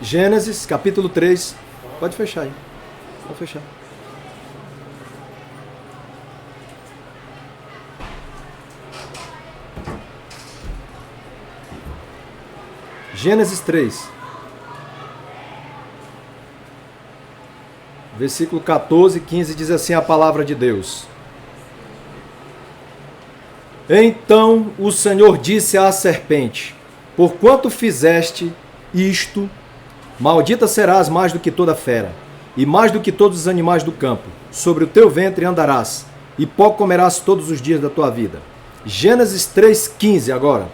Gênesis, capítulo 3. Pode fechar aí. Pode fechar. Gênesis 3. Versículo 14 e 15 diz assim a palavra de Deus. Então o Senhor disse à serpente: porquanto fizeste isto, maldita serás mais do que toda fera, e mais do que todos os animais do campo. Sobre o teu ventre andarás, e pó comerás todos os dias da tua vida. Gênesis 3,15 agora.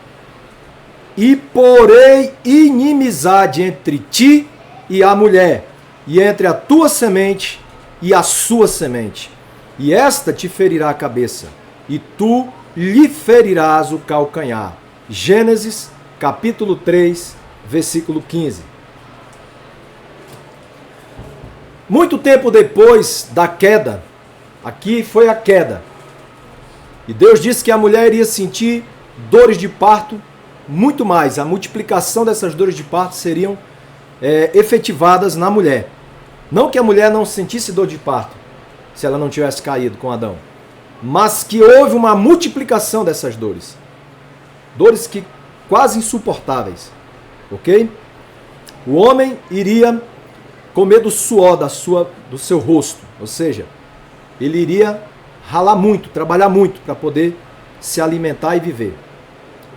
E porei inimizade entre ti e a mulher, e entre a tua semente e a sua semente. E esta te ferirá a cabeça, e tu lhe ferirás o calcanhar. Gênesis, capítulo 3, versículo 15. Muito tempo depois da queda, aqui foi a queda, e Deus disse que a mulher iria sentir dores de parto muito mais. A multiplicação dessas dores de parto seriam efetivadas na mulher. Não que a mulher não sentisse dor de parto, se ela não tivesse caído com Adão, mas que houve uma multiplicação dessas dores. Dores que quase insuportáveis, ok? O homem iria comer do suor do seu rosto, ou seja, ele iria ralar muito, trabalhar muito para poder se alimentar e viver.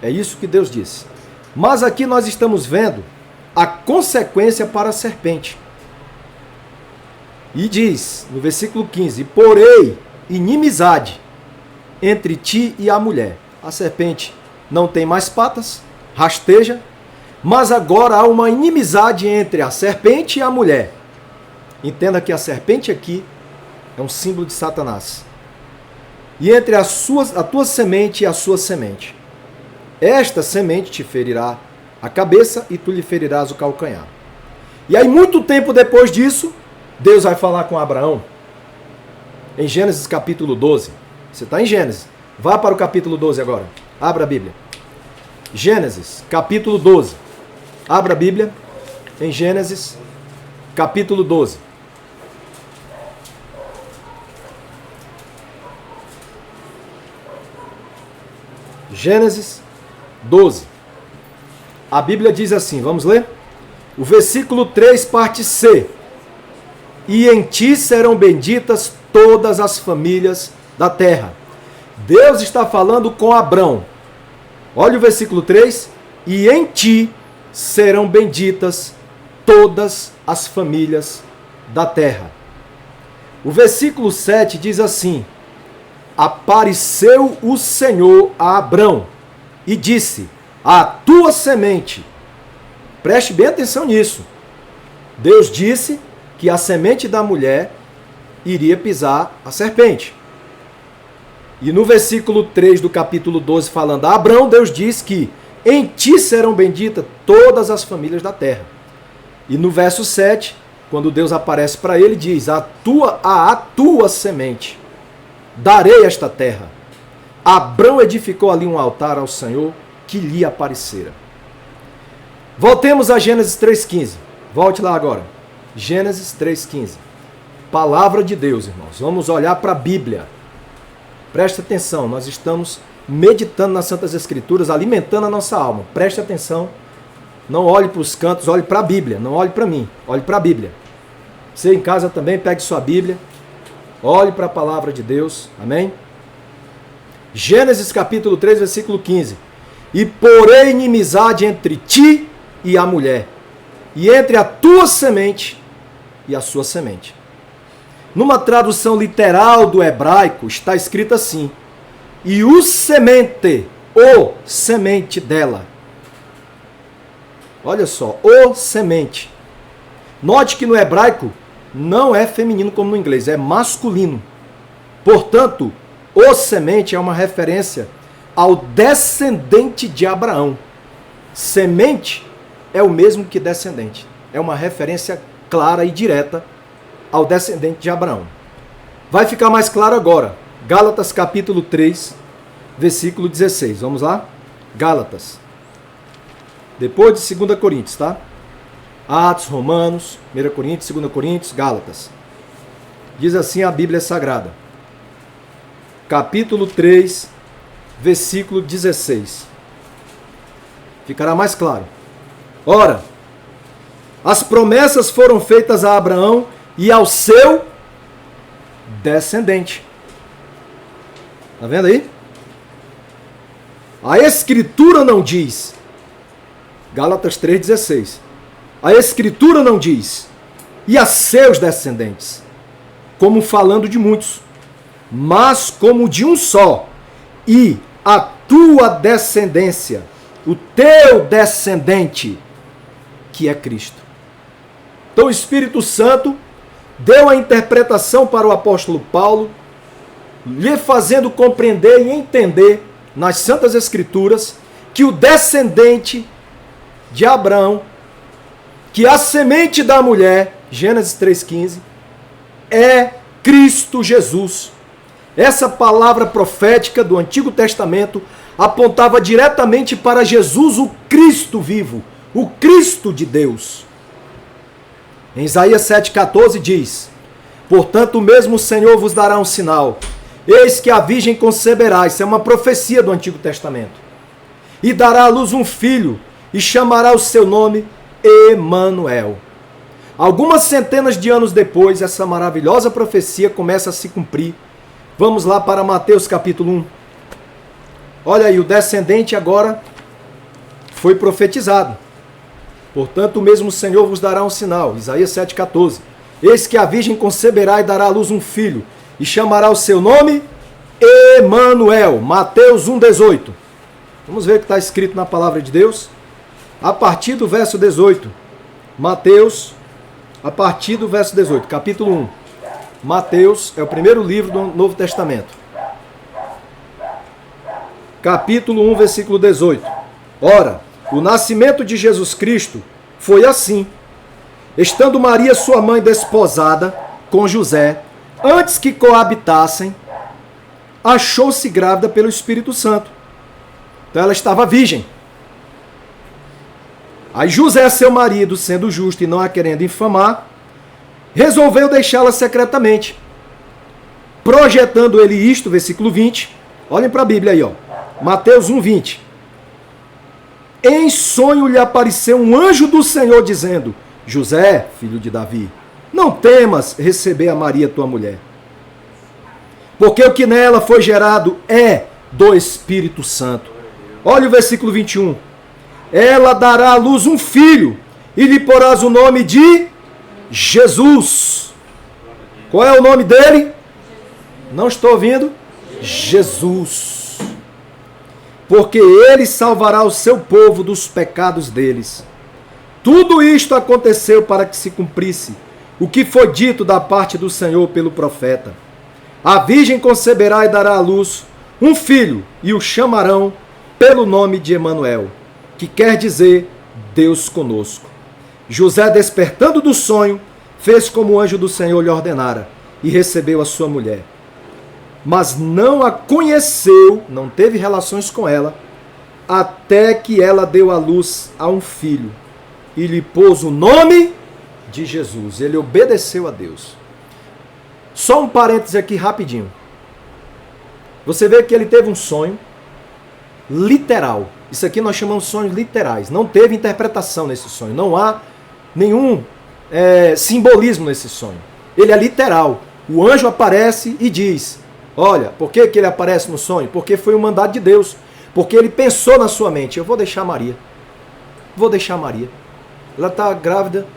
É isso que Deus disse. Mas aqui nós estamos vendo a consequência para a serpente. E diz, no versículo 15, porém inimizade entre ti e a mulher. A serpente não tem mais patas, rasteja, mas agora há uma inimizade entre a serpente e a mulher. Entenda que a serpente aqui é um símbolo de Satanás. E entre a tua semente e a sua semente. Esta semente te ferirá a cabeça e tu lhe ferirás o calcanhar. E aí, muito tempo depois disso, Deus vai falar com Abraão. Em Gênesis capítulo 12. Você está em Gênesis. Vá para o capítulo 12 agora. Abra a Bíblia. Gênesis capítulo 12. Abra a Bíblia em Gênesis capítulo 12. Gênesis 12. A Bíblia diz assim, vamos ler? O versículo 3, parte C. E em ti serão benditas todas as famílias da terra. Deus está falando com Abrão. Olha o versículo 3. E em ti serão benditas todas as famílias da terra. O versículo 7 diz assim: apareceu o Senhor a Abrão e disse: a tua semente. Preste bem atenção nisso. Deus disse que a semente da mulher iria pisar a serpente. E no versículo 3 do capítulo 12, falando a Abrão, Deus diz que em ti serão benditas todas as famílias da terra. E no verso 7, quando Deus aparece para ele, diz: a tua semente darei esta terra. Abrão edificou ali um altar ao Senhor que lhe aparecera. Voltemos a Gênesis 3,15. Volte lá agora. Gênesis 3,15. Palavra de Deus, irmãos. Vamos olhar para a Bíblia. Preste atenção, nós estamos meditando nas Santas Escrituras, alimentando a nossa alma. Preste atenção. Não olhe para os cantos, olhe para a Bíblia. Não olhe para mim, olhe para a Bíblia. Você em casa também, pegue sua Bíblia. Olhe para a palavra de Deus. Amém? Gênesis capítulo 3, versículo 15. E porém inimizade entre ti e a mulher, e entre a tua semente e a sua semente. Numa tradução literal do hebraico, está escrito assim: e o semente dela. Olha só, o semente. Note que no hebraico não é feminino como no inglês, é masculino. Portanto, o semente é uma referência ao descendente de Abraão. Semente é o mesmo que descendente. É uma referência clara e direta ao descendente de Abraão. Vai ficar mais claro agora. Gálatas capítulo 3, versículo 16. Vamos lá? Gálatas. Depois de 2 Coríntios, tá? Atos, Romanos, 1 Coríntios, 2 Coríntios, Gálatas. Diz assim a Bíblia Sagrada. Capítulo 3, versículo 16. Ficará mais claro. Ora, as promessas foram feitas a Abraão e ao seu descendente. Está vendo aí? A Escritura não diz. Gálatas 3,16. A Escritura não diz. E a seus descendentes. Como falando de muitos. Mas como de um só. E a tua descendência. O teu descendente. Que é Cristo. Então o Espírito Santo deu a interpretação para o apóstolo Paulo, lhe fazendo compreender e entender nas Santas Escrituras que o descendente de Abraão, que a semente da mulher, Gênesis 3,15, é Cristo Jesus. Essa palavra profética do Antigo Testamento apontava diretamente para Jesus, o Cristo vivo, o Cristo de Deus. Em Isaías 7,14 diz: portanto, mesmo o Senhor vos dará um sinal. Eis que a virgem conceberá. Isso é uma profecia do Antigo Testamento. E dará à luz um filho, e chamará o seu nome Emanuel. Algumas centenas de anos depois, essa maravilhosa profecia começa a se cumprir. Vamos lá para Mateus capítulo 1. Olha aí, o descendente agora foi profetizado. Portanto, o mesmo Senhor vos dará um sinal. Isaías 7,14. Eis que a virgem conceberá e dará à luz um filho, e chamará o seu nome Emanuel. Mateus 1,18. Vamos ver o que está escrito na palavra de Deus. A partir do verso 18. Mateus, a partir do verso 18, capítulo 1. Mateus é o primeiro livro do Novo Testamento. Capítulo 1, versículo 18. Ora, o nascimento de Jesus Cristo foi assim. Estando Maria, sua mãe, desposada com José, antes que coabitassem, achou-se grávida pelo Espírito Santo. Então ela estava virgem. Aí José, seu marido, sendo justo e não a querendo infamar, resolveu deixá-la secretamente. Projetando ele isto, versículo 20. Olhem para a Bíblia aí, ó. Mateus 1, 20. Em sonho lhe apareceu um anjo do Senhor dizendo: José, filho de Davi, não temas receber a Maria, tua mulher. Porque o que nela foi gerado é do Espírito Santo. Olha o versículo 21. Ela dará à luz um filho e lhe porás o nome de Jesus. Qual é o nome dele? Não estou ouvindo. Jesus. Porque ele salvará o seu povo dos pecados deles. Tudo isto aconteceu para que se cumprisse o que foi dito da parte do Senhor pelo profeta. A virgem conceberá e dará à luz um filho, e o chamarão pelo nome de Emanuel, que quer dizer Deus conosco. José, despertando do sonho, fez como o anjo do Senhor lhe ordenara, e recebeu a sua mulher. Mas não a conheceu, não teve relações com ela, até que ela deu à luz a um filho, e lhe pôs o nome de Jesus. Ele obedeceu a Deus. Só um parêntese aqui rapidinho. Você vê que ele teve um sonho literal. Isso aqui nós chamamos de sonhos literais. Não teve interpretação nesse sonho. Não há nenhum simbolismo nesse sonho. Ele é literal. O anjo aparece e diz: olha, por que ele aparece no sonho? Porque foi um mandado de Deus. Porque ele pensou na sua mente: eu vou deixar Maria. Vou deixar Maria. Ela está grávida,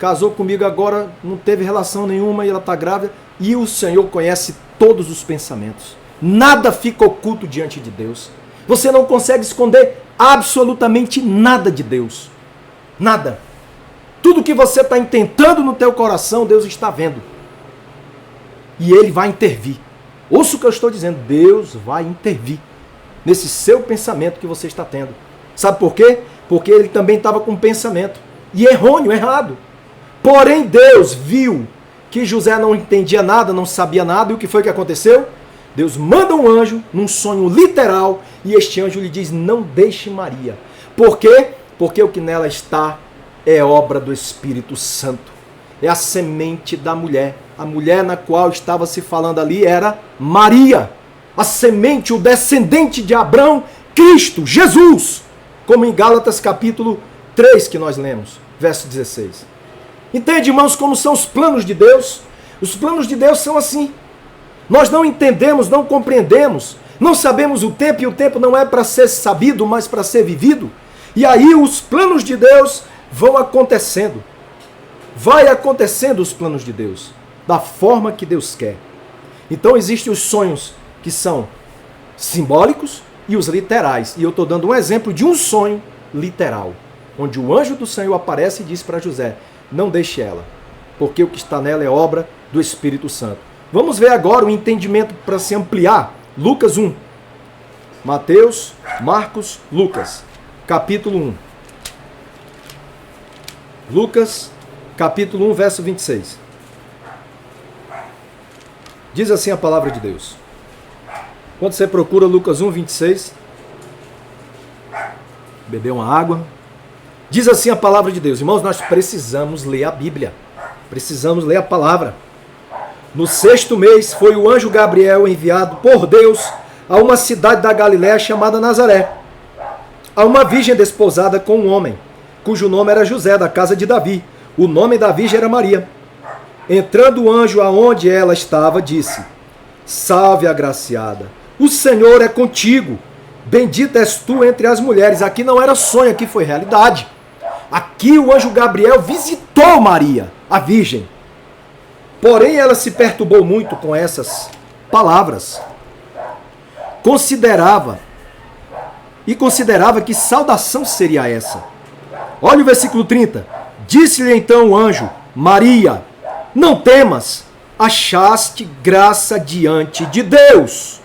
casou comigo agora, não teve relação nenhuma e ela está grávida. E o Senhor conhece todos os pensamentos. Nada fica oculto diante de Deus. Você não consegue esconder absolutamente nada de Deus. Nada. Tudo que você está intentando no teu coração, Deus está vendo. E Ele vai intervir. Ouça o que eu estou dizendo. Deus vai intervir nesse seu pensamento que você está tendo. Sabe por quê? Porque ele também estava com um pensamento. E errôneo, errado. Porém, Deus viu que José não entendia nada, não sabia nada. E o que foi que aconteceu? Deus manda um anjo num sonho literal. E este anjo lhe diz: não deixe Maria. Por quê? Porque o que nela está é obra do Espírito Santo. É a semente da mulher. A mulher na qual estava se falando ali era Maria. A semente, o descendente de Abraão, Cristo, Jesus. Como em Gálatas capítulo 3 que nós lemos, verso 16. Entende, irmãos, como são os planos de Deus? Os planos de Deus são assim. Nós não entendemos, não compreendemos, não sabemos o tempo, e o tempo não é para ser sabido, mas para ser vivido. E aí os planos de Deus vão acontecendo. Vai acontecendo os planos de Deus, da forma que Deus quer. Então existem os sonhos que são simbólicos e os literais. E eu estou dando um exemplo de um sonho literal, onde o anjo do Senhor aparece e diz para José: não deixe ela, porque o que está nela é obra do Espírito Santo. Vamos ver agora o entendimento para se ampliar. Lucas 1. Mateus, Marcos, Lucas, capítulo 1. Lucas, capítulo 1, verso 26. Diz assim a palavra de Deus. Quando você procura Lucas 1, 26, beber uma água. Diz assim a palavra de Deus. Irmãos, nós precisamos ler a Bíblia. Precisamos ler a palavra. No 6º mês foi o anjo Gabriel enviado por Deus a uma cidade da Galiléia chamada Nazaré, a uma virgem desposada com um homem, cujo nome era José, da casa de Davi. O nome da virgem era Maria. Entrando o anjo aonde ela estava, disse: salve, agraciada, o Senhor é contigo, bendita és tu entre as mulheres. Aqui não era sonho, aqui foi realidade. Aqui o anjo Gabriel visitou Maria, a virgem. Porém, ela se perturbou muito com essas palavras. Considerava que saudação seria essa. Olha o versículo 30. Disse-lhe então o anjo: Maria, não temas, achaste graça diante de Deus.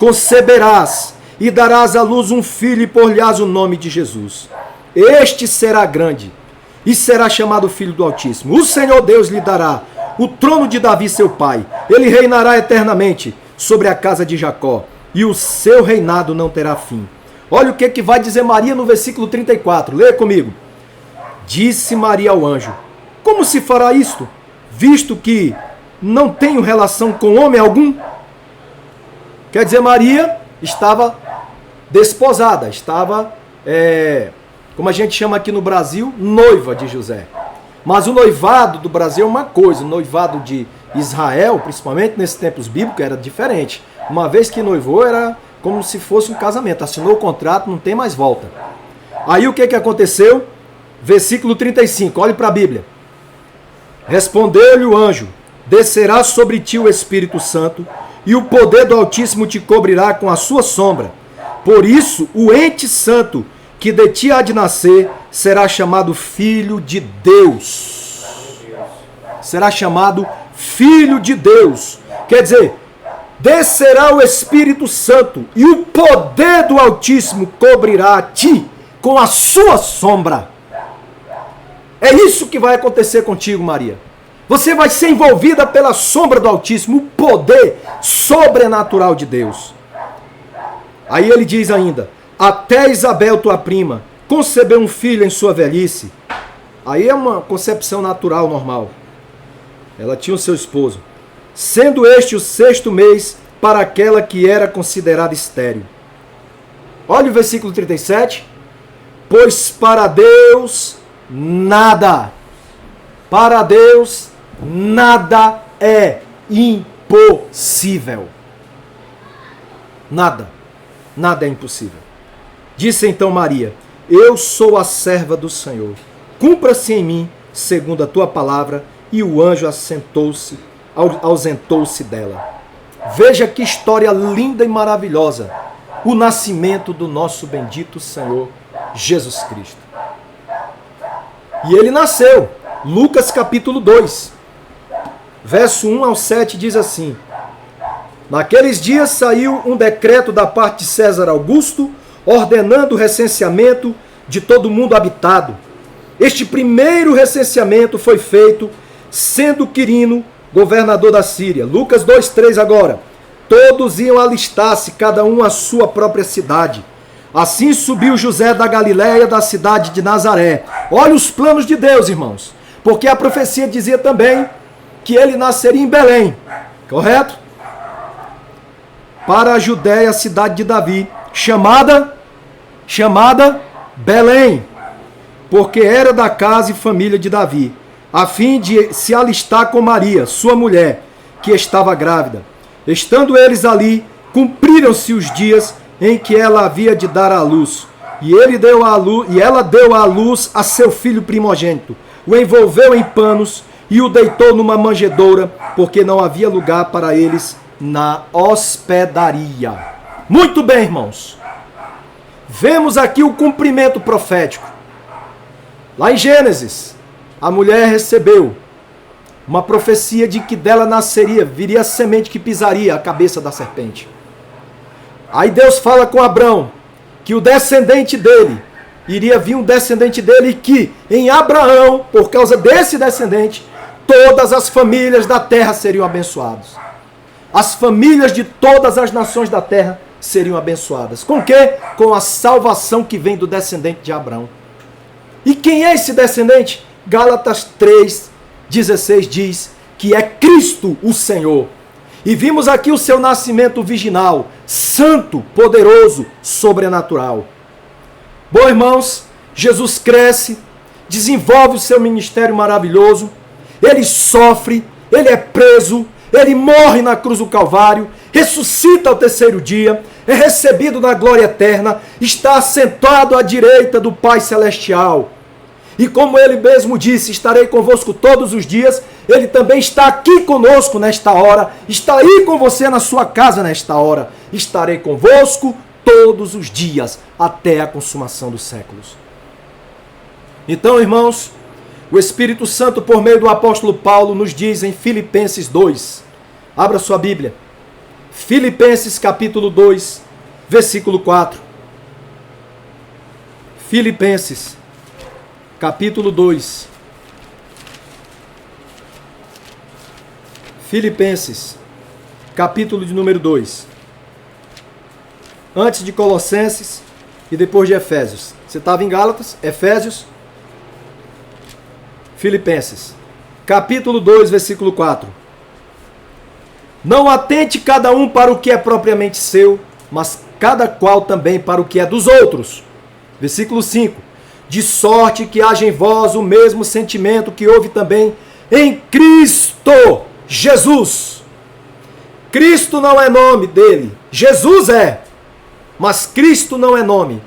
Conceberás e darás à luz um filho e por-lhe-ás o nome de Jesus. Este será grande e será chamado Filho do Altíssimo. O Senhor Deus lhe dará o trono de Davi, seu pai. Ele reinará eternamente sobre a casa de Jacó, e o seu reinado não terá fim. Olha o que vai dizer Maria no versículo 34. Leia comigo. Disse Maria ao anjo: como se fará isto, visto que não tenho relação com homem algum? Quer dizer, Maria estava desposada, estava, como a gente chama aqui no Brasil, noiva de José. Mas o noivado do Brasil é uma coisa, o noivado de Israel, principalmente nesses tempos bíblicos, era diferente. Uma vez que noivou, era como se fosse um casamento. Assinou o contrato, não tem mais volta. Aí o que aconteceu? Versículo 35, olhe para a Bíblia. Respondeu-lhe o anjo: descerá sobre ti o Espírito Santo, e o poder do Altíssimo te cobrirá com a sua sombra. Por isso, o ente santo que de ti há de nascer será chamado Filho de Deus. Será chamado Filho de Deus. Quer dizer, descerá o Espírito Santo e o poder do Altíssimo cobrirá a ti com a sua sombra. É isso que vai acontecer contigo, Maria. Você vai ser envolvida pela sombra do Altíssimo, o poder sobrenatural de Deus. Aí ele diz ainda: até Isabel, tua prima, concebeu um filho em sua velhice. Aí é uma concepção natural, normal. Ela tinha o seu esposo. Sendo este o 6º mês para aquela que era considerada estéril. Olha o versículo 37. Pois para Deus nada é impossível. Nada é impossível. Disse então Maria: eu sou a serva do Senhor. Cumpra-se em mim segundo a tua palavra. E o anjo ausentou-se dela. Veja que história linda e maravilhosa. O nascimento do nosso bendito Senhor Jesus Cristo. E ele nasceu. Lucas capítulo 2, verso 1 ao 7 diz assim: naqueles dias saiu um decreto da parte de César Augusto, ordenando o recenseamento de todo o mundo habitado. Este primeiro recenseamento foi feito sendo Quirino governador da Síria. Lucas 2:3 agora. Todos iam alistar-se, cada um à sua própria cidade. Assim subiu José da Galiléia, da cidade de Nazaré, Olha os planos de Deus, irmãos. Porque a profecia dizia também que ele nasceria em Belém. Correto? Para a Judéia, a cidade de Davi, chamada Belém, porque era da casa e família de Davi, a fim de se alistar com Maria, sua mulher, que estava grávida. Estando eles ali, cumpriram-se os dias em que ela havia de dar à luz. E ela deu à luz a seu filho primogênito, o envolveu em panos e o deitou numa manjedoura, porque não havia lugar para eles na hospedaria. Muito bem, irmãos. Vemos aqui o cumprimento profético. Lá em Gênesis, a mulher recebeu uma profecia de que dela viria a semente que pisaria a cabeça da serpente. Aí Deus fala com Abrão que o descendente dele, iria vir um descendente dele, que em Abraão, por causa desse descendente, todas as famílias da terra seriam abençoadas. As famílias de todas as nações da terra seriam abençoadas. Com o quê? Com a salvação que vem do descendente de Abraão. E quem é esse descendente? Gálatas 3:16 diz que é Cristo o Senhor. E vimos aqui o seu nascimento virginal, santo, poderoso, sobrenatural. Bom, irmãos, Jesus cresce, desenvolve o seu ministério maravilhoso, ele sofre, ele é preso, ele morre na cruz do Calvário, ressuscita ao terceiro dia, é recebido na glória eterna, está assentado à direita do Pai Celestial. E como ele mesmo disse, estarei convosco todos os dias, ele também está aqui conosco nesta hora, está aí com você na sua casa nesta hora. Estarei convosco todos os dias, até a consumação dos séculos. Então, irmãos, o Espírito Santo, por meio do apóstolo Paulo, nos diz em Filipenses 2, abra sua Bíblia, Filipenses capítulo 2, versículo 4. Filipenses capítulo 2. Filipenses, capítulo de número 2. Antes de Colossenses e depois de Efésios. Você estava em Gálatas, Efésios, Filipenses, capítulo 2, versículo 4. Não atente cada um para o que é propriamente seu, mas cada qual também para o que é dos outros. Versículo 5. De sorte que haja em vós o mesmo sentimento que houve também em Cristo Jesus. Cristo não é nome dele, Jesus é, mas Cristo não é nome.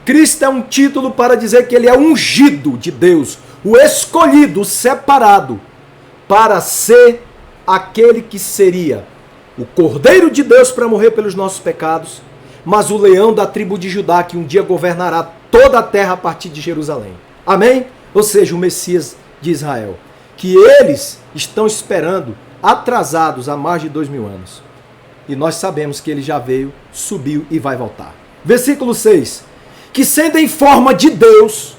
Cristo é um título para dizer que ele é ungido de Deus, o escolhido, o separado, para ser aquele que seria o Cordeiro de Deus para morrer pelos nossos pecados, mas o leão da tribo de Judá que um dia governará toda a terra a partir de Jerusalém. Amém? Ou seja, o Messias de Israel, que eles estão esperando atrasados há mais de 2000 anos. E nós sabemos que ele já veio, subiu e vai voltar. Versículo 6. Que sendo em forma de Deus,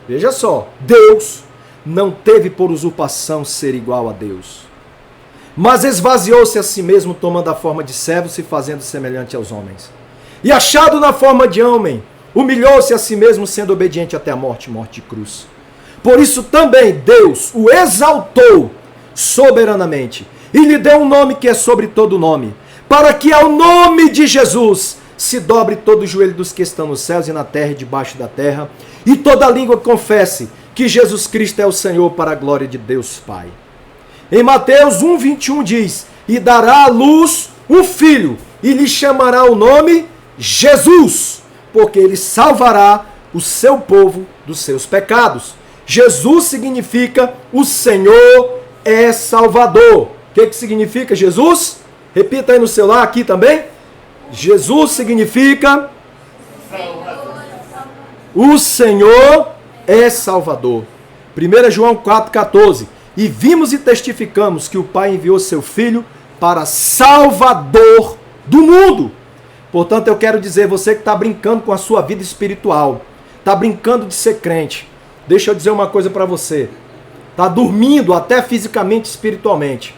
veja só, Deus não teve por usurpação ser igual a Deus, mas esvaziou-se a si mesmo, tomando a forma de servo, se fazendo semelhante aos homens. E achado na forma de homem, humilhou-se a si mesmo, sendo obediente até a morte, morte de cruz. Por isso também Deus o exaltou soberanamente e lhe deu um nome que é sobre todo nome, para que ao nome de Jesus se dobre todo o joelho dos que estão nos céus e na terra e debaixo da terra, e toda língua confesse que Jesus Cristo é o Senhor, para a glória de Deus Pai. Em Mateus 1:21 diz: e dará à luz um filho, e lhe chamará o nome Jesus, porque ele salvará o seu povo dos seus pecados. Jesus significa o Senhor é Salvador. O que significa Jesus? Repita aí no celular, aqui também. Jesus significa o Senhor é Salvador. 1 João 4,14. E vimos e testificamos que o Pai enviou seu Filho para Salvador do mundo. Portanto, eu quero dizer, você que está brincando com a sua vida espiritual, está brincando de ser crente, deixa eu dizer uma coisa para você. Está dormindo até fisicamente e espiritualmente.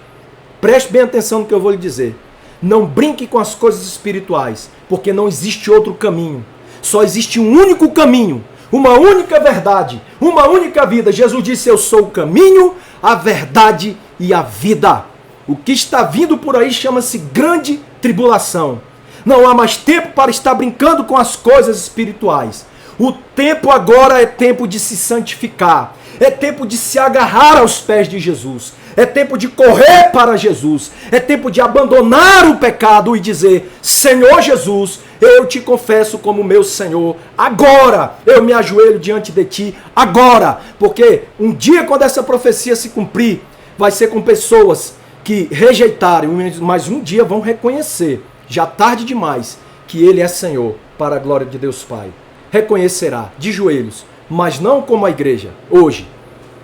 Preste bem atenção no que eu vou lhe dizer. Não brinque com as coisas espirituais, porque não existe outro caminho. Só existe um único caminho. uma única verdade, uma única vida. Jesus disse: eu sou o caminho, a verdade e a vida. O que está vindo por aí chama-se grande tribulação. Não há mais tempo para estar brincando com as coisas espirituais. O tempo agora é tempo de se santificar. É tempo de se agarrar aos pés de Jesus. É tempo de correr para Jesus. É tempo de abandonar o pecado e dizer: Senhor Jesus, eu te confesso como meu Senhor. Agora eu me ajoelho diante de ti. Agora. Porque um dia, quando essa profecia se cumprir, vai ser com pessoas que rejeitarem, mas um dia vão reconhecer, já tarde demais, que Ele é Senhor, para a glória de Deus Pai. Reconhecerá de joelhos, mas não como a igreja hoje.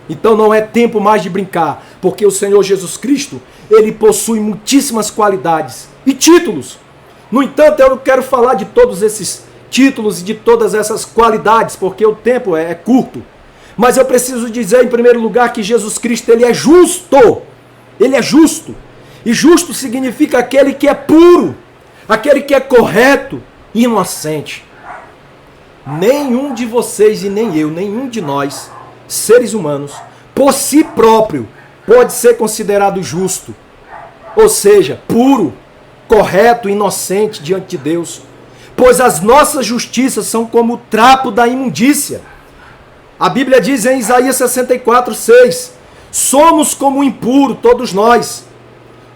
Então não é tempo mais de brincar, porque o Senhor Jesus Cristo, Ele possui muitíssimas qualidades e títulos. No entanto, eu não quero falar de todos esses títulos e de todas essas qualidades, porque o tempo é curto. Mas eu preciso dizer, em primeiro lugar, que Jesus Cristo, Ele é justo. Ele é justo. E justo significa aquele que é puro, aquele que é correto e inocente. Nenhum de vocês e nem eu, nenhum de nós, seres humanos, por si próprio, pode ser considerado justo. Ou seja, puro, correto e inocente diante de Deus. Pois as nossas justiças são como o trapo da imundícia. A Bíblia diz em Isaías 64:6, somos como impuro, todos nós.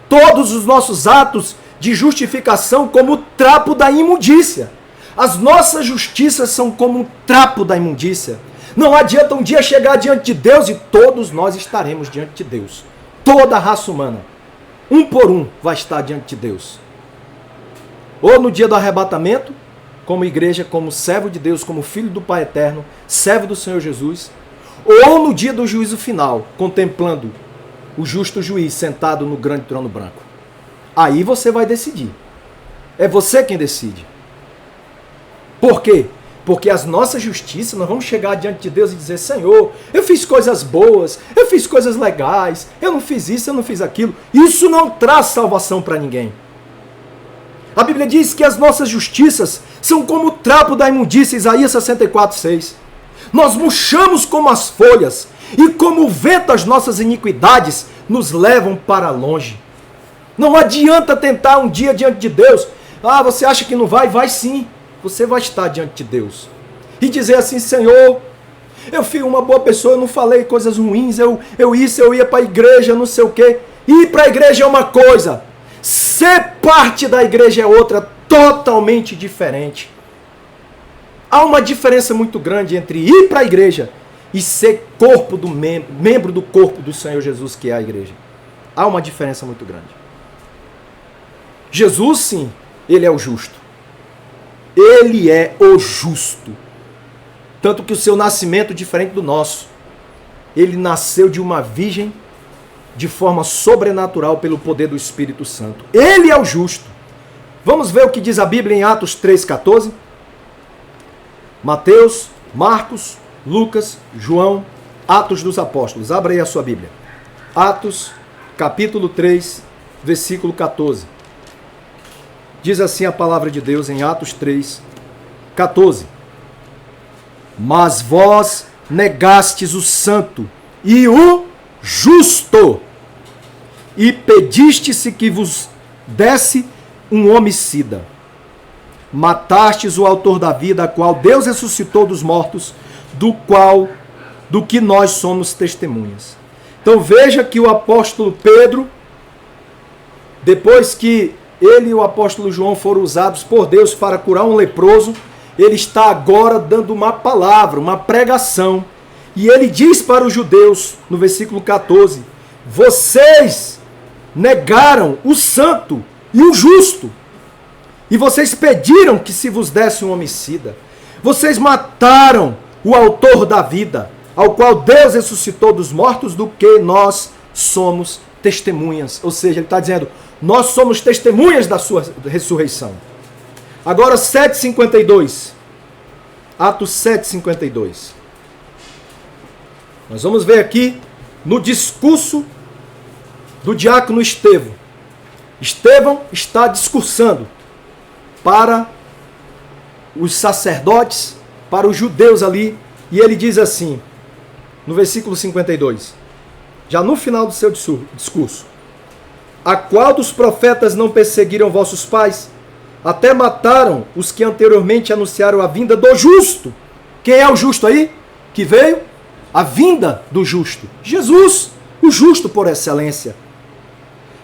Todos os nossos atos de justificação como o trapo da imundícia. As nossas justiças são como um trapo da imundícia. Não adianta um dia chegar diante de Deus e todos nós estaremos diante de Deus. Toda a raça humana, um por um, vai estar diante de Deus. Ou no dia do arrebatamento, como igreja, como servo de Deus, como filho do Pai Eterno, servo do Senhor Jesus. Ou no dia do juízo final, contemplando o justo juiz sentado no grande trono branco. Aí você vai decidir. É você quem decide. Por quê? Porque as nossas justiças, nós vamos chegar diante de Deus e dizer: Senhor, eu fiz coisas boas, eu fiz coisas legais, eu não fiz isso, eu não fiz aquilo. Isso não traz salvação para ninguém. A Bíblia diz que as nossas justiças são como o trapo da imundícia, Isaías 64:6. Nós murchamos como as folhas, e como o vento as nossas iniquidades nos levam para longe. Não adianta tentar um dia diante de Deus. Ah, você acha que não vai? Vai sim. Você vai estar diante de Deus. E dizer assim: Senhor, eu fui uma boa pessoa, eu não falei coisas ruins, eu ia para a igreja, não sei o quê. Ir para a igreja é uma coisa, ser parte da igreja é outra, totalmente diferente. Há uma diferença muito grande entre ir para a igreja e ser corpo do membro do corpo do Senhor Jesus, que é a igreja. Há uma diferença muito grande. Jesus, sim, Ele é o justo. Ele é o justo. Tanto que o seu nascimento é diferente do nosso. Ele nasceu de uma virgem de forma sobrenatural pelo poder do Espírito Santo. Ele é o justo. Vamos ver o que diz a Bíblia em Atos 3,14. Mateus, Marcos, Lucas, João, Atos dos Apóstolos. Abra aí a sua Bíblia. Atos, capítulo 3, versículo 14. Diz assim a palavra de Deus em Atos 3, 14. Mas vós negastes o santo e o justo, e pediste-se que vos desse um homicida. Matastes o autor da vida, a qual Deus ressuscitou dos mortos, do que nós somos testemunhas. Então veja que o apóstolo Pedro, depois que ele e o apóstolo João foram usados por Deus para curar um leproso, ele está agora dando uma palavra, uma pregação. E ele diz para os judeus, no versículo 14, vocês negaram o santo e o justo, e vocês pediram que se vos desse um homicida. Vocês mataram o autor da vida, ao qual Deus ressuscitou dos mortos, do que nós somos testemunhas. Ou seja, ele está dizendo, nós somos testemunhas da sua ressurreição. Agora 7,52. Atos 7,52. Nós vamos ver aqui no discurso do diácono Estevão. Estevão está discursando para os sacerdotes, para os judeus ali, e ele diz assim, no versículo 52, já no final do seu discurso: a qual dos profetas não perseguiram vossos pais? Até mataram os que anteriormente anunciaram a vinda do justo. Quem é o justo aí? Que veio? A vinda do justo. Jesus, o justo por excelência.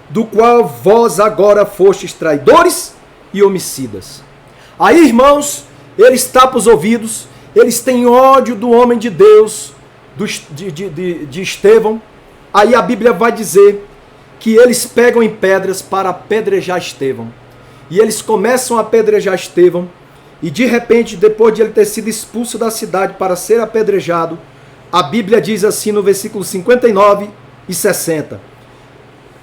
Do qual vós agora fostes traidores e homicidas. Aí, irmãos, eles tapam os ouvidos, eles têm ódio do homem de Deus, de Estevão. Aí a Bíblia vai dizer que eles pegam em pedras para apedrejar Estevão. E eles começam a apedrejar Estevão, e de repente, depois de ele ter sido expulso da cidade para ser apedrejado, a Bíblia diz assim no versículo 59 e 60.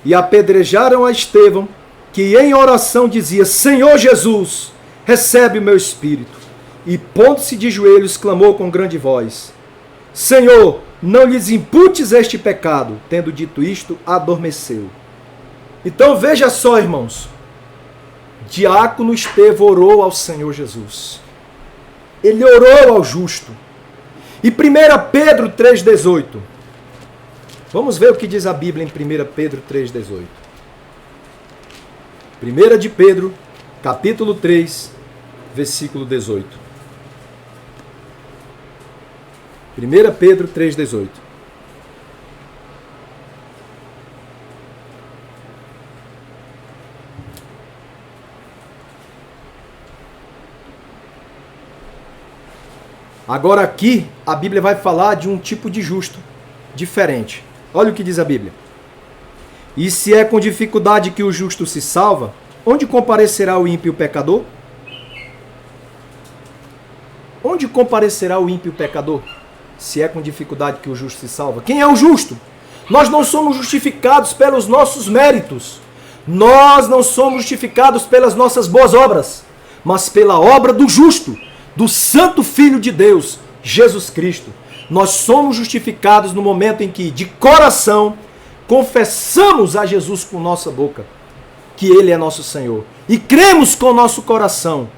E apedrejaram a Estevão, que em oração dizia: Senhor Jesus, recebe o meu espírito. E pondo-se de joelhos, clamou com grande voz: Senhor, não lhes imputes este pecado. Tendo dito isto, adormeceu. Então veja só, irmãos. Diácono Estevão orou ao Senhor Jesus. Ele orou ao justo. E 1 Pedro 3,18. Vamos ver o que diz a Bíblia em 1 Pedro 3,18. 1 de Pedro, capítulo 3, versículo 18. 1 Pedro 3,18. Agora aqui, a Bíblia vai falar de um tipo de justo diferente. Olha o que diz a Bíblia. E se é com dificuldade que o justo se salva, onde comparecerá o ímpio pecador? Onde comparecerá o ímpio pecador? Se é com dificuldade que o justo se salva. Quem é o justo? Nós não somos justificados pelos nossos méritos. Nós não somos justificados pelas nossas boas obras, mas pela obra do justo, do Santo Filho de Deus, Jesus Cristo. Nós somos justificados no momento em que, de coração, confessamos a Jesus com nossa boca que Ele é nosso Senhor. E cremos com nosso coração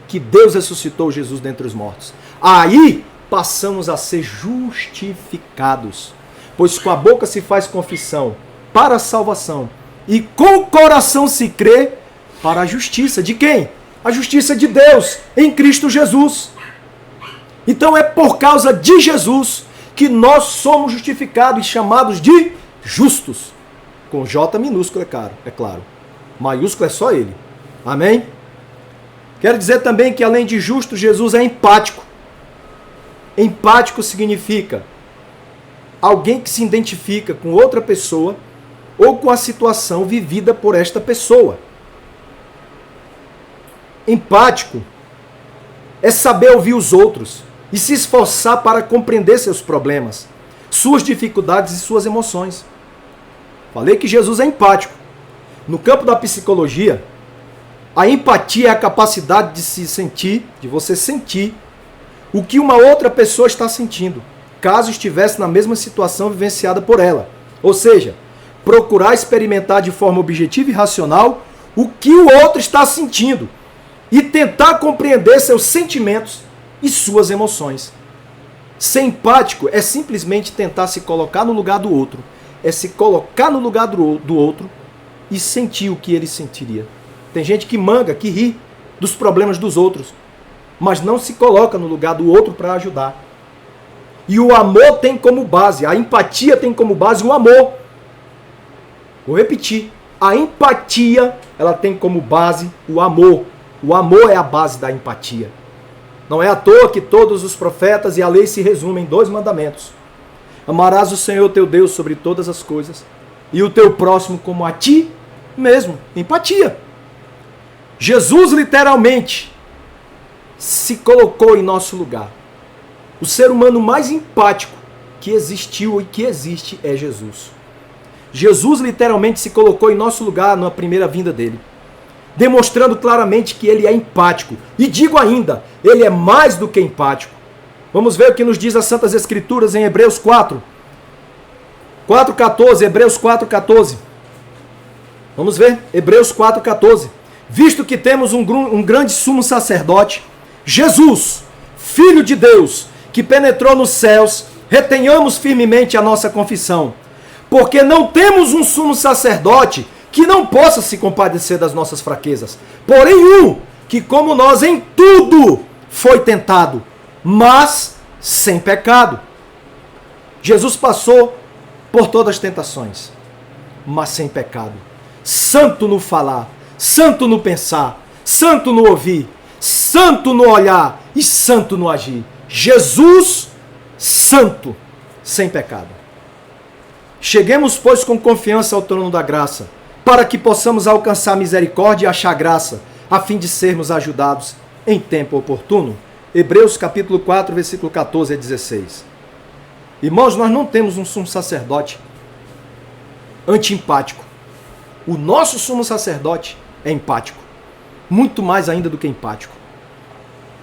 que Deus ressuscitou Jesus dentre os mortos. Aí passamos a ser justificados. Pois com a boca se faz confissão para a salvação e com o coração se crê para a justiça. De quem? A justiça de Deus em Cristo Jesus. Então é por causa de Jesus que nós somos justificados e chamados de justos. Com J minúsculo, é claro. Maiúsculo é só Ele. Amém? Quero dizer também que além de justo, Jesus é empático. Empático significa alguém que se identifica com outra pessoa ou com a situação vivida por esta pessoa. Empático é saber ouvir os outros e se esforçar para compreender seus problemas, suas dificuldades e suas emoções. Falei que Jesus é empático. No campo da psicologia, a empatia é a capacidade de se sentir, de você sentir o que uma outra pessoa está sentindo, caso estivesse na mesma situação vivenciada por ela. Ou seja, procurar experimentar de forma objetiva e racional o que o outro está sentindo e tentar compreender seus sentimentos e suas emoções. Ser empático é simplesmente tentar se colocar no lugar do outro. É se colocar no lugar do outro e sentir o que ele sentiria. Tem gente que manga, que ri dos problemas dos outros, mas não se coloca no lugar do outro para ajudar. E o amor tem como base, a empatia tem como base o amor. Vou repetir. A empatia, ela tem como base o amor. O amor é a base da empatia. Não é à toa que todos os profetas e a lei se resumem em 2 mandamentos. Amarás o Senhor teu Deus sobre todas as coisas e o teu próximo como a ti mesmo. Empatia. Jesus literalmente se colocou em nosso lugar. O ser humano mais empático que existiu e que existe é Jesus. Jesus literalmente se colocou em nosso lugar na primeira vinda dele, demonstrando claramente que ele é empático. E digo ainda, ele é mais do que empático. Vamos ver o que nos diz as Santas Escrituras em Hebreus 4:14, Hebreus 4:14. Vamos ver, Hebreus 4:14. Visto que temos um grande sumo sacerdote, Jesus, Filho de Deus, que penetrou nos céus, retenhamos firmemente a nossa confissão, porque não temos um sumo sacerdote que não possa se compadecer das nossas fraquezas, porém um que, como nós, em tudo foi tentado, mas sem pecado. Jesus passou por todas as tentações, mas sem pecado. Santo no falar, santo no pensar, santo no ouvir, santo no olhar e santo no agir. Jesus, santo, sem pecado. Cheguemos, pois, com confiança ao trono da graça, para que possamos alcançar misericórdia e achar graça, a fim de sermos ajudados em tempo oportuno. Hebreus capítulo 4, versículo 14 a 16. Irmãos, nós não temos um sumo sacerdote anti-empático. O nosso sumo sacerdote é empático, muito mais ainda do que empático.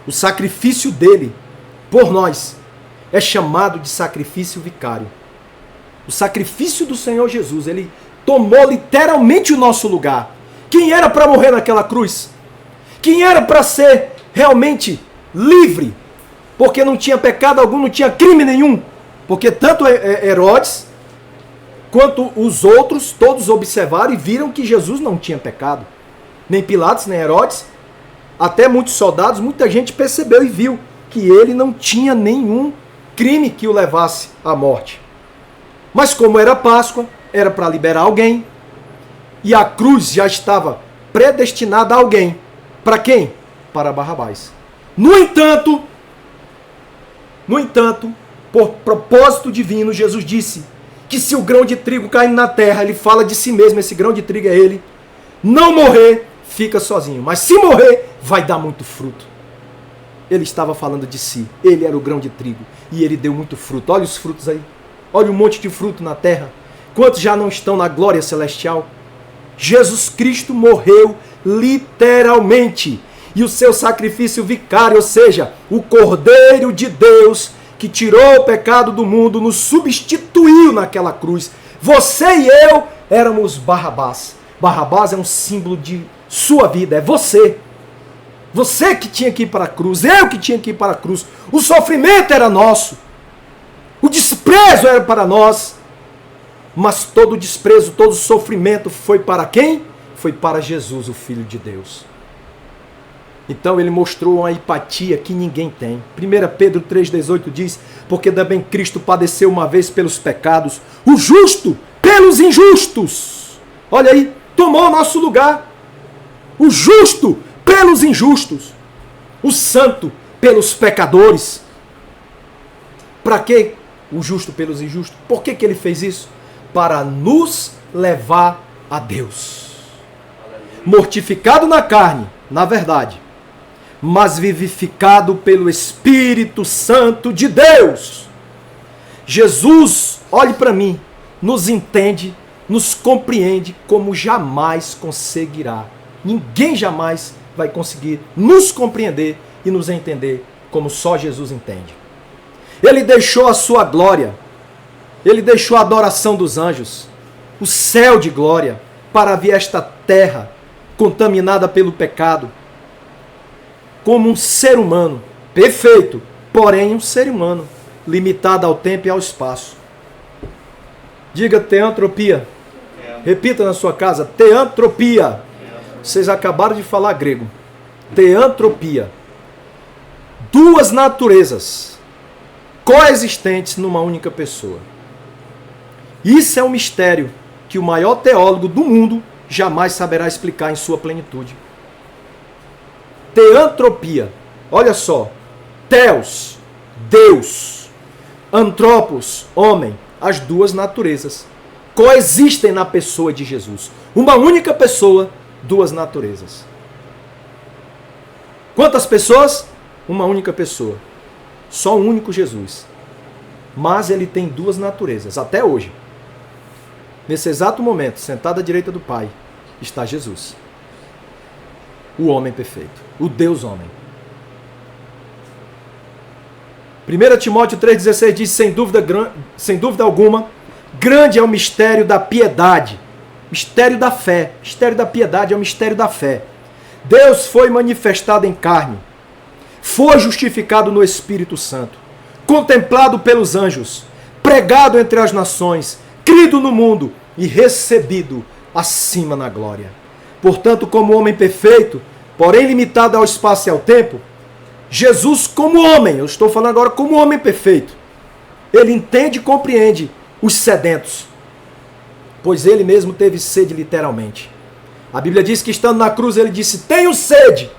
O sacrifício dele por nós é chamado de sacrifício vicário. O sacrifício do Senhor Jesus, ele tomou literalmente o nosso lugar. Quem era para morrer naquela cruz? Quem era para ser realmente livre? Porque não tinha pecado algum, não tinha crime nenhum. Porque tanto Herodes quanto os outros, todos observaram e viram que Jesus não tinha pecado. Nem Pilatos, nem Herodes. Até muitos soldados, muita gente percebeu e viu que ele não tinha nenhum crime que o levasse à morte. Mas como era Páscoa, era para liberar alguém. E a cruz já estava predestinada a alguém. Para quem? Para Barrabás. No entanto, por propósito divino, Jesus disse que se o grão de trigo cair na terra, ele fala de si mesmo, esse grão de trigo é ele, não morrer, fica sozinho. Mas se morrer, vai dar muito fruto. Ele estava falando de si. Ele era o grão de trigo. E ele deu muito fruto. Olha os frutos aí. Olha um monte de fruto na terra. Quantos já não estão na glória celestial? Jesus Cristo morreu literalmente. E o seu sacrifício vicário, ou seja, o Cordeiro de Deus, que tirou o pecado do mundo, nos substituiu naquela cruz. Você e eu éramos Barrabás. Barrabás é um símbolo de sua vida, é você. Você que tinha que ir para a cruz, eu que tinha que ir para a cruz. O sofrimento era nosso. O desprezo era para nós. Mas todo o desprezo, todo o sofrimento foi para quem? Foi para Jesus, o Filho de Deus. Então ele mostrou uma empatia que ninguém tem. 1 Pedro 3,18 diz: porque também Cristo padeceu uma vez pelos pecados, o justo pelos injustos. Olha aí, tomou o nosso lugar. O justo pelos injustos. O santo pelos pecadores. Para quê? O justo pelos injustos. Por que ele fez isso? Para nos levar a Deus. Mortificado na carne, na verdade, mas vivificado pelo Espírito Santo de Deus. Jesus, olhe para mim, nos entende, nos compreende como jamais conseguirá. Ninguém jamais vai conseguir nos compreender e nos entender como só Jesus entende. Ele deixou a sua glória, ele deixou a adoração dos anjos, o céu de glória, para vir esta terra contaminada pelo pecado, como um ser humano, perfeito, porém um ser humano, limitado ao tempo e ao espaço. Diga teantropia. Repita na sua casa, teantropia. Vocês acabaram de falar grego. Teantropia. Duas naturezas coexistentes numa única pessoa. Isso é um mistério que o maior teólogo do mundo jamais saberá explicar em sua plenitude. Teantropia. Olha só. Theos, Deus. Antropos, homem. As duas naturezas coexistem na pessoa de Jesus. Uma única pessoa, duas naturezas. Quantas pessoas? Uma única pessoa. Só um único Jesus. Mas ele tem duas naturezas, até hoje. Nesse exato momento, sentado à direita do Pai, está Jesus. O homem perfeito. O Deus homem. 1 Timóteo 3,16 diz, sem dúvida alguma, grande é o mistério da piedade. Mistério da fé. Mistério da piedade é o mistério da fé. Deus foi manifestado em carne. foi justificado no Espírito Santo, contemplado pelos anjos, pregado entre as nações, crido no mundo e recebido acima na glória. Portanto, como homem perfeito, porém limitado ao espaço e ao tempo, Jesus como homem, eu estou falando agora como homem perfeito, ele entende e compreende os sedentos, pois ele mesmo teve sede literalmente. A Bíblia diz que estando na cruz ele disse, tenho sede.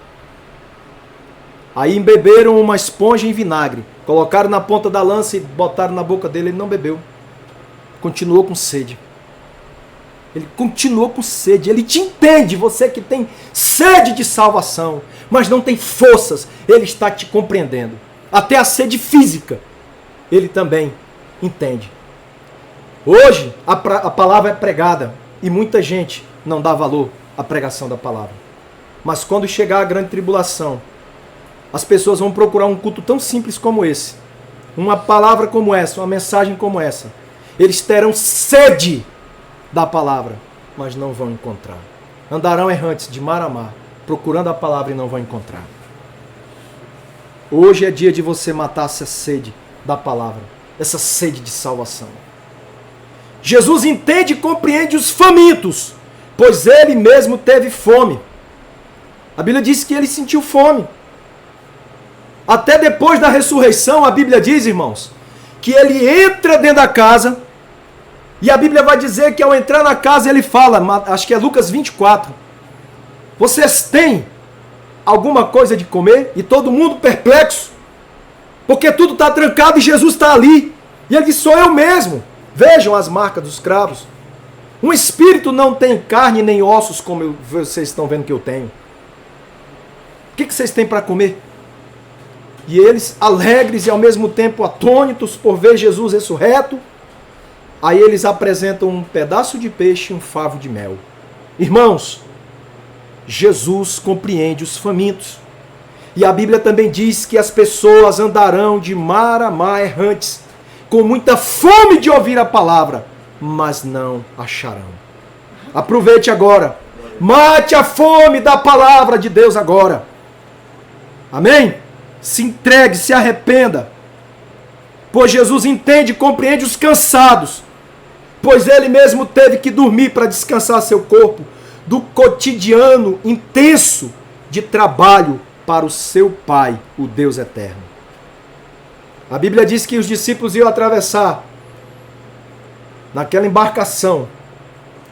Aí embeberam uma esponja em vinagre, colocaram na ponta da lança e botaram na boca dele, ele não bebeu. Continuou com sede. Ele continuou com sede. Ele te entende, você que tem sede de salvação, mas não tem forças, ele está te compreendendo. Até a sede física, ele também entende. Hoje, a palavra é pregada e muita gente não dá valor à pregação da palavra. Mas quando chegar a grande tribulação, as pessoas vão procurar um culto tão simples como esse, uma palavra como essa, uma mensagem como essa. Eles terão sede da palavra, mas não vão encontrar. Andarão errantes de mar a mar, procurando a palavra e não vão encontrar. Hoje é dia de você matar essa sede da palavra, essa sede de salvação. Jesus entende e compreende os famintos, pois ele mesmo teve fome. A Bíblia diz que ele sentiu fome. Até depois da ressurreição, a Bíblia diz, irmãos, que ele entra dentro da casa, e a Bíblia vai dizer que ao entrar na casa ele fala, acho que é Lucas 24, vocês têm alguma coisa de comer? E todo mundo perplexo, porque tudo está trancado e Jesus está ali. E ele diz, sou eu mesmo. Vejam as marcas dos cravos. Um espírito não tem carne nem ossos como vocês estão vendo que eu tenho. O que vocês têm para comer? E eles, alegres e ao mesmo tempo atônitos por ver Jesus ressurreto, aí eles apresentam um pedaço de peixe e um favo de mel. Irmãos, Jesus compreende os famintos. E a Bíblia também diz que as pessoas andarão de mar a mar errantes, com muita fome de ouvir a palavra, mas não acharão. Aproveite agora. Mate a fome da palavra de Deus agora. Amém? Se entregue, se arrependa. Pois Jesus entende e compreende os cansados. Pois ele mesmo teve que dormir para descansar seu corpo do cotidiano intenso de trabalho para o seu Pai, o Deus eterno. A Bíblia diz que os discípulos iam atravessar naquela embarcação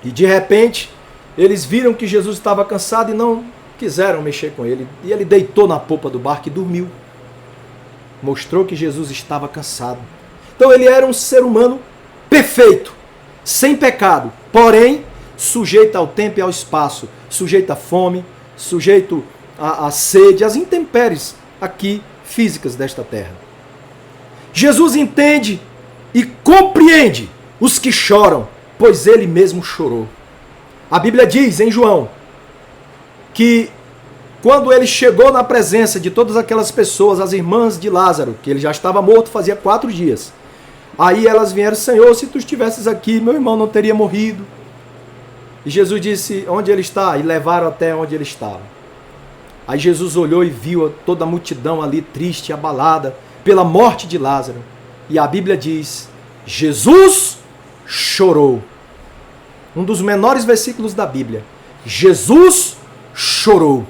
e de repente eles viram que Jesus estava cansado e não quiseram mexer com ele. E ele deitou na popa do barco e dormiu. Mostrou que Jesus estava cansado. Então ele era um ser humano perfeito, sem pecado, porém sujeito ao tempo e ao espaço, sujeito à fome, sujeito à sede, às intempéries aqui físicas desta terra. Jesus entende e compreende os que choram, pois ele mesmo chorou. A Bíblia diz em João que quando ele chegou na presença de todas aquelas pessoas, as irmãs de Lázaro, que ele já estava morto fazia 4 dias, aí elas vieram, Senhor, se tu estivesses aqui, meu irmão não teria morrido. E Jesus disse, onde ele está? E levaram até onde ele estava. Aí Jesus olhou e viu toda a multidão ali triste, abalada pela morte de Lázaro. E a Bíblia diz, Jesus chorou. Um dos menores versículos da Bíblia. Jesus chorou.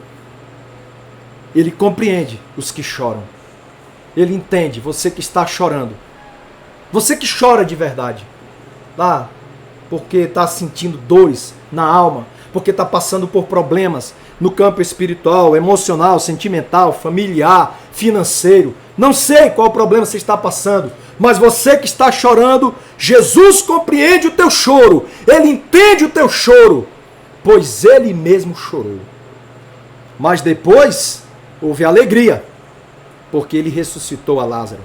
Ele compreende os que choram. Ele entende você que está chorando. Você que chora de verdade. Tá? Porque está sentindo dores na alma. Porque está passando por problemas no campo espiritual, emocional, sentimental, familiar, financeiro. Não sei qual problema você está passando. Mas você que está chorando, Jesus compreende o teu choro. Ele entende o teu choro. Pois ele mesmo chorou. Mas depois houve alegria, porque ele ressuscitou a Lázaro.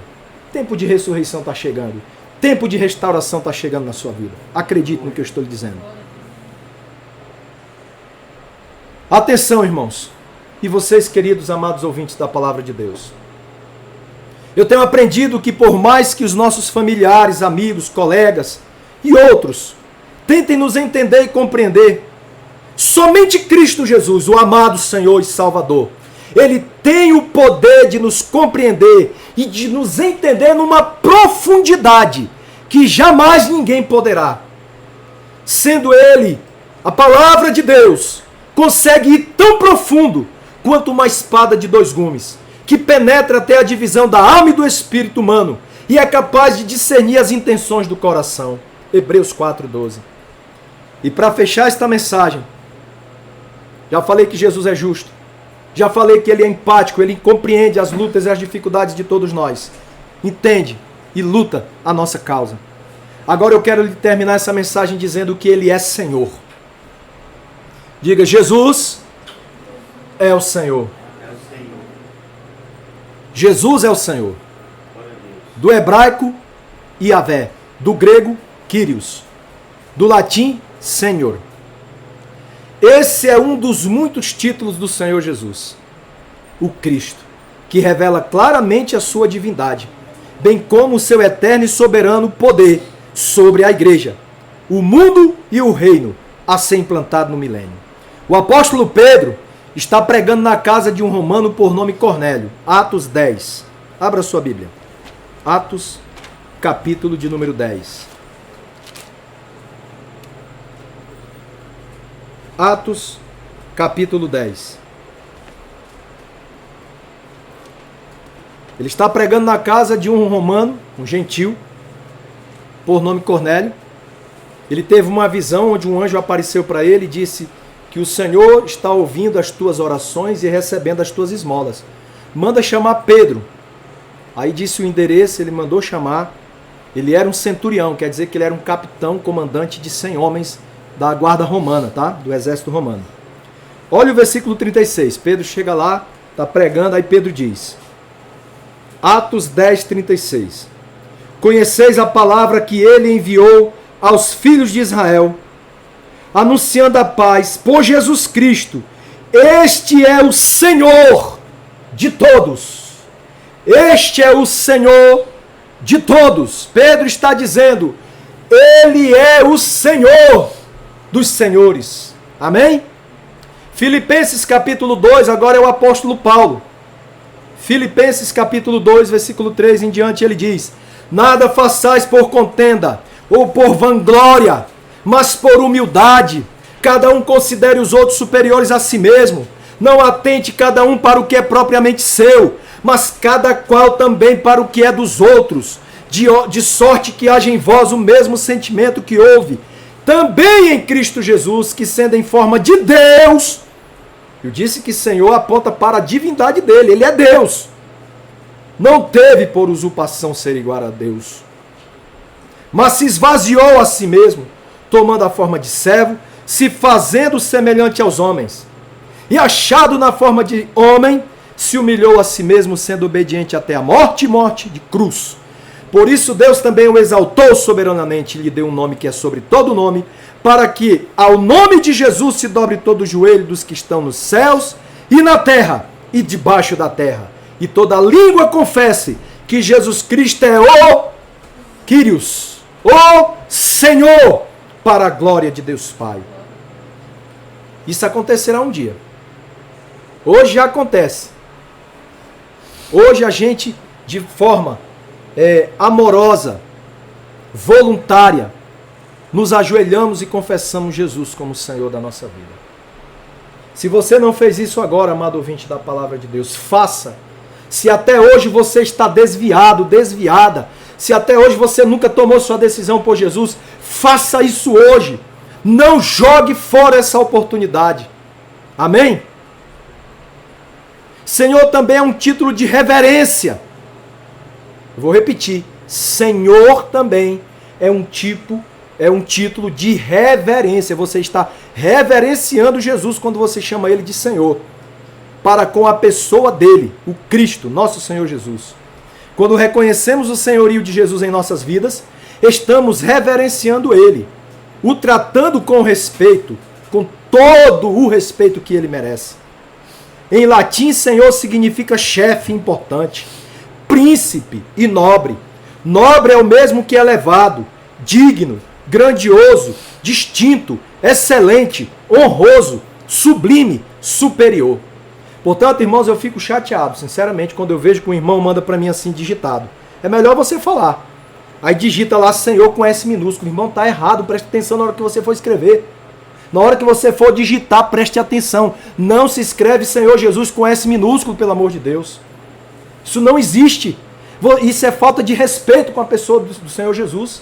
Tempo de ressurreição está chegando. Tempo de restauração está chegando na sua vida. Acredite no que eu estou lhe dizendo. Atenção, irmãos. E vocês, queridos, amados ouvintes da palavra de Deus. Eu tenho aprendido que por mais que os nossos familiares, amigos, colegas e outros tentem nos entender e compreender, somente Cristo Jesus, o amado Senhor e Salvador, Ele tem o poder de nos compreender e de nos entender numa profundidade que jamais ninguém poderá. Sendo Ele, a palavra de Deus, consegue ir tão profundo quanto uma espada de dois gumes, que penetra até a divisão da alma e do espírito humano e é capaz de discernir as intenções do coração. Hebreus 4:12. E para fechar esta mensagem, já falei que Jesus é justo, já falei que Ele é empático, Ele compreende as lutas e as dificuldades de todos nós, entende e luta a nossa causa. Agora eu quero terminar essa mensagem dizendo que Ele é Senhor. Diga: Jesus é o Senhor. Jesus é o Senhor. Do hebraico, Yahvé. Do grego, Kyrios. Do latim, Senhor. Esse é um dos muitos títulos do Senhor Jesus, o Cristo, que revela claramente a sua divindade, bem como o seu eterno e soberano poder sobre a igreja, o mundo e o reino a ser implantado no milênio. O apóstolo Pedro está pregando na casa de um romano por nome Cornélio. Atos 10. Abra sua Bíblia. Atos, capítulo de número 10. Atos, capítulo 10. Ele está pregando na casa de um romano, um gentil, por nome Cornélio. Ele teve uma visão onde um anjo apareceu para ele e disse que o Senhor está ouvindo as tuas orações e recebendo as tuas esmolas. Manda chamar Pedro. Aí disse o endereço, ele mandou chamar. Ele era um centurião, quer dizer que ele era um capitão, comandante de 100 homens da guarda romana, tá? Do exército romano. Olha o versículo 36. Pedro chega lá, está pregando, aí Pedro diz, Atos 10, 36. Conheceis a palavra que ele enviou aos filhos de Israel, anunciando a paz por Jesus Cristo. Este é o Senhor de todos. Este é o Senhor de todos. Pedro está dizendo, Ele é o Senhor dos senhores. Amém? Filipenses capítulo 2, agora é o apóstolo Paulo. Filipenses capítulo 2, versículo 3 em diante, ele diz, nada façais por contenda ou por vanglória, mas por humildade. Cada um considere os outros superiores a si mesmo. Não atente cada um para o que é propriamente seu, mas cada qual também para o que é dos outros. De sorte que haja em vós o mesmo sentimento que houve também em Cristo Jesus, que sendo em forma de Deus, eu disse que Senhor aponta para a divindade dele, ele é Deus. Não teve por usurpação ser igual a Deus, mas se esvaziou a si mesmo, tomando a forma de servo, se fazendo semelhante aos homens. E achado na forma de homem, se humilhou a si mesmo, sendo obediente até a morte e morte de cruz. Por isso Deus também o exaltou soberanamente e lhe deu um nome que é sobre todo nome, para que ao nome de Jesus se dobre todo o joelho dos que estão nos céus e na terra e debaixo da terra, e toda língua confesse que Jesus Cristo é o Kyrios, o Senhor, para a glória de Deus Pai. Isso acontecerá um dia. Hoje já acontece. Hoje a gente, de forma amorosa, voluntária, nos ajoelhamos e confessamos Jesus como Senhor da nossa vida. Se você não fez isso agora, amado ouvinte da palavra de Deus, faça. Se até hoje você está desviado, desviada, se até hoje você nunca tomou sua decisão por Jesus, faça isso hoje. Não jogue fora essa oportunidade. Amém? Senhor também é um título de reverência. Vou repetir. Senhor também é um título de reverência. Você está reverenciando Jesus quando você chama ele de Senhor, para com a pessoa dele, o Cristo, nosso Senhor Jesus. Quando reconhecemos o senhorio de Jesus em nossas vidas, estamos reverenciando ele, o tratando com respeito, com todo o respeito que ele merece. Em latim, Senhor significa chefe importante, príncipe e nobre. Nobre é o mesmo que elevado, digno, grandioso, distinto, excelente, honroso, sublime, superior. Portanto, irmãos, eu fico chateado, sinceramente, quando eu vejo que um irmão manda para mim assim digitado. É melhor você falar. Aí digita lá Senhor com S minúsculo. Irmão, tá errado, preste atenção na hora que você for escrever. Na hora que você for digitar, preste atenção. Não se escreve Senhor Jesus com S minúsculo, pelo amor de Deus. Isso não existe. Isso é falta de respeito com a pessoa do Senhor Jesus.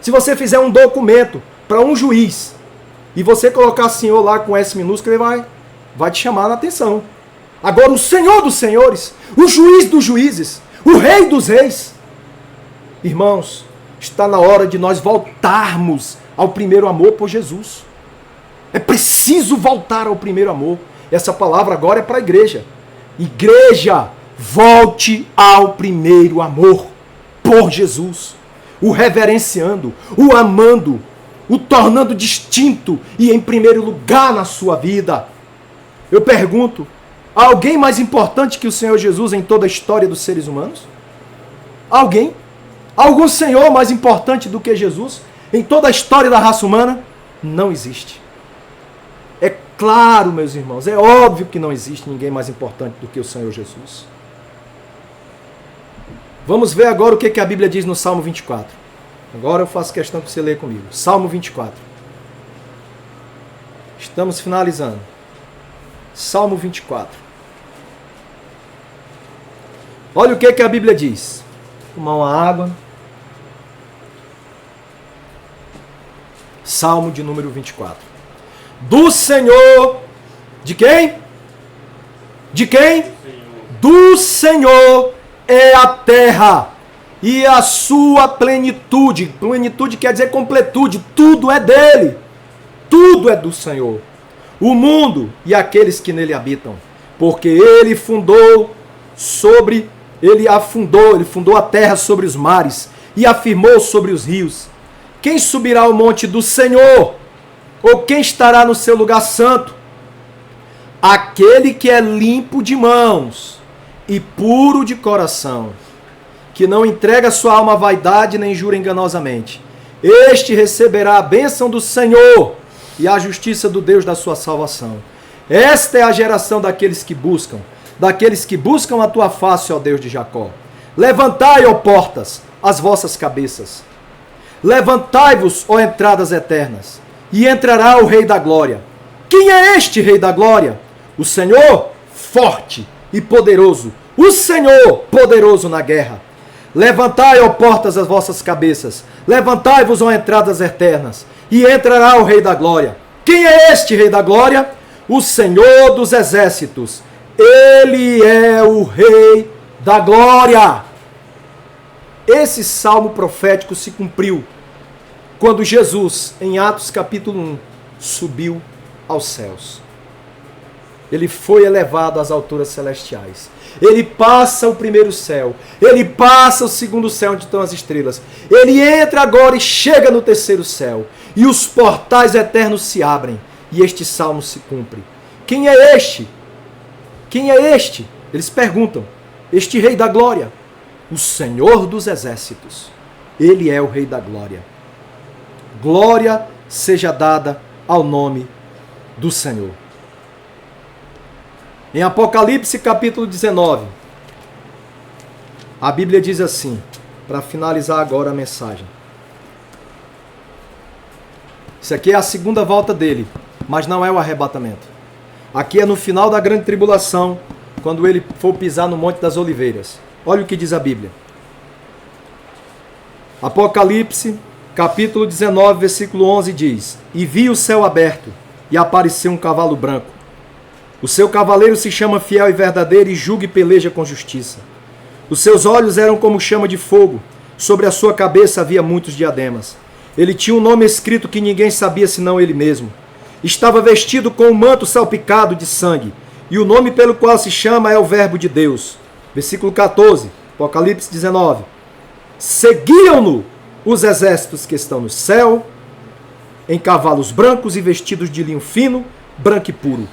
Se você fizer um documento para um juiz e você colocar Senhor lá com S minúsculo, ele vai te chamar a atenção. Agora o Senhor dos senhores, o juiz dos juízes, o rei dos reis. Irmãos, está na hora de nós voltarmos ao primeiro amor por Jesus. É preciso voltar ao primeiro amor. Essa palavra agora é para a igreja. Igreja, volte ao primeiro amor por Jesus. O reverenciando, o amando, o tornando distinto e em primeiro lugar na sua vida. Eu pergunto, há alguém mais importante que o Senhor Jesus em toda a história dos seres humanos? Alguém? Algum Senhor mais importante do que Jesus em toda a história da raça humana? Não existe. É claro, meus irmãos, é óbvio que não existe ninguém mais importante do que o Senhor Jesus. Vamos ver agora o que a Bíblia diz no Salmo 24. Agora eu faço questão que você leia comigo. Salmo 24. Estamos finalizando. Salmo 24. Olha o que a Bíblia diz. Vou tomar uma água. Salmo de número 24. Do Senhor. De quem? De quem? Do Senhor é a terra e a sua plenitude. Plenitude quer dizer completude. Tudo é dele. Tudo é do Senhor. O mundo e aqueles que nele habitam. Porque ele fundou a terra sobre os mares e afirmou sobre os rios. Quem subirá ao monte do Senhor? Ou quem estará no seu lugar santo? Aquele que é limpo de mãos e puro de coração, que não entrega sua alma à vaidade nem jura enganosamente. Este receberá a bênção do Senhor e a justiça do Deus da sua salvação. Esta é a geração daqueles que buscam a tua face, ó Deus de Jacó. Levantai, ó portas, as vossas cabeças. Levantai-vos, ó entradas eternas, e entrará o Rei da Glória. Quem é este Rei da Glória? O Senhor forte e poderoso, o Senhor poderoso na guerra. Levantai, ó portas, as vossas cabeças. Levantai-vos, ó entradas eternas, e entrará o Rei da Glória. Quem é este Rei da Glória? O Senhor dos exércitos. Ele é o Rei da Glória. Esse salmo profético se cumpriu quando Jesus, em Atos capítulo 1, subiu aos céus. Ele foi elevado às alturas celestiais. Ele passa o primeiro céu. Ele passa o segundo céu onde estão as estrelas. Ele entra agora e chega no terceiro céu. E os portais eternos se abrem. E este salmo se cumpre. Quem é este? Quem é este? Eles perguntam. Este Rei da Glória. O Senhor dos Exércitos. Ele é o Rei da Glória. Glória seja dada ao nome do Senhor. Em Apocalipse capítulo 19, a Bíblia diz assim, para finalizar agora a mensagem. Isso aqui é a segunda volta dele, mas não é o arrebatamento. Aqui é no final da grande tribulação, quando ele for pisar no Monte das Oliveiras. Olha o que diz a Bíblia. Apocalipse capítulo 19, versículo 11 diz: E vi o céu aberto, e apareceu um cavalo branco. O seu cavaleiro se chama Fiel e Verdadeiro e julga e peleja com justiça. Os seus olhos eram como chama de fogo. Sobre a sua cabeça havia muitos diademas. Ele tinha um nome escrito que ninguém sabia senão ele mesmo. Estava vestido com um manto salpicado de sangue. E o nome pelo qual se chama é o Verbo de Deus. Versículo 14, Apocalipse 19. Seguiam-no os exércitos que estão no céu, em cavalos brancos e vestidos de linho fino, branco e puro.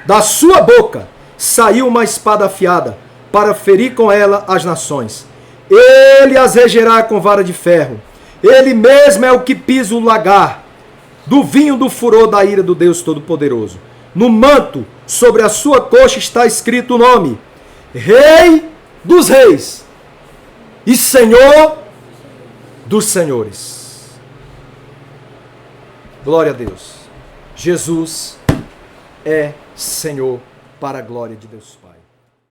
Da sua boca saiu uma espada afiada, para ferir com ela as nações. Ele as regerá com vara de ferro. Ele mesmo é o que pisa o lagar, do vinho do furor da ira do Deus Todo-Poderoso. no manto, sobre a sua coxa está escrito o nome: Rei dos Reis e Senhor dos Senhores. Glória a Deus. Jesus é Senhor, para a glória de Deus Pai.